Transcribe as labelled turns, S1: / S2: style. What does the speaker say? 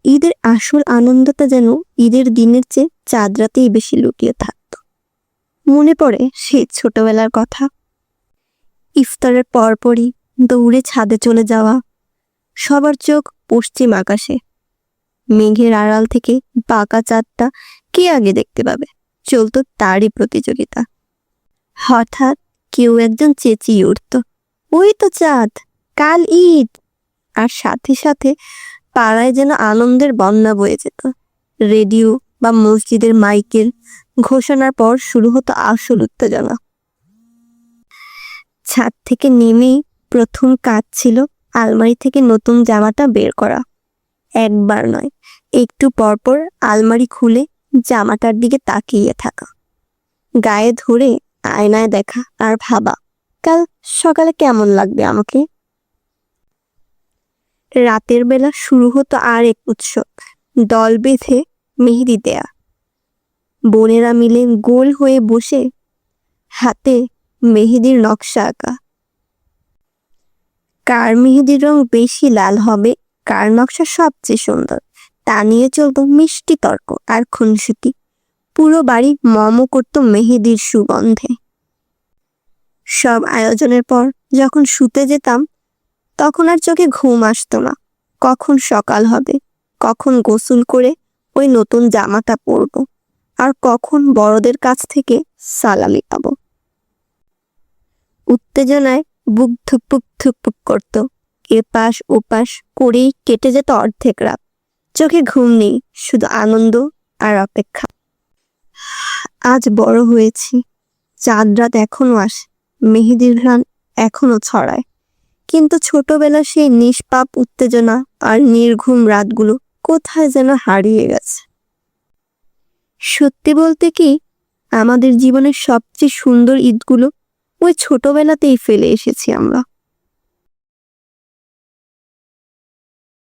S1: ঈদের আসল আনন্দটা যেন ঈদের দিনের চেয়ে চাঁদ রাতেই বেশি লুকিয়ে থাকতো। মনে পড়ে সেই ছোটবেলার কথা, ইফতারের পরপরই দৌড়ে ছাদে চলে যাওয়া, সবার চোখ পশ্চিম আকাশে, মেঘের আড়াল থেকে বাঁকা চাঁদটা কে আগে দেখতে পাবে, চলতো তারই প্রতিযোগিতা। হঠাৎ কেউ একজন চেঁচিয়ে উঠত, ওই তো চাঁদ, কাল ঈদ। আর সাথে সাথে পাড়ায় যেন আনন্দের বন্যা বয়ে যেত। রেডিও বা মসজিদের মাইকের ঘোষণার পর শুরু হতো আসল উত্তেজনা। ছাদ থেকে নেমেই প্রথম কাজ ছিল আলমারি থেকে নতুন জামাটা বের করা। একবার নয়, একটু পরপর আলমারি খুলে জামাটার দিকে তাকিয়ে থাকা, গায়ে ধরে আয়নায় দেখা আর ভাবা কাল সকালে কেমন লাগবে আমাকে। রাতের বেলা শুরু হতো আর এক উৎসব, দল বেঁধে মেহেদি দেয়া। বোনেরা মিলে গোল হয়ে বসে হাতে মেহেদির নকশা আঁকা। কার মেহেদির রং বেশি লাল হবে, কার নকশা সবচেয়ে সুন্দর, তা নিয়ে চলতো মিষ্টি তর্ক আর খুনসুটি। পুরো বাড়ি করতো মেহেদির সুগন্ধে। সব আয়োজনের পর যখন শুতে যেতাম, তখন আর চোখে ঘুম আসতো না। কখন সকাল হবে, কখন গোসল করে ওই নতুন জামাটা পরবো, আর কখন বড়দের কাছ থেকে সালামি পাবো। উত্তেজনায় বুক ধুকপুক ধুকপুক করতো। এপাশ ওপাশ করেই কেটে যেত অর্ধেক রাত। চোখে ঘুম নেই, শুধু আনন্দ আর অপেক্ষা। আজ বড় হয়েছি, চাঁদ রাত এখনো আসে, মেহেদির ঘ্রাণ এখনো ছড়ায়, কিন্তু ছোটবেলা সেই নিষ্পাপ উত্তেজনা আর নির্ঘুম রাতগুলো কোথায় যেন হারিয়ে গেছে। সত্যি বলতে কি, আমাদের জীবনের সবচেয়ে সুন্দর ঈদগুলো ওই ছোটবেলাতেই ফেলে এসেছি আমরা।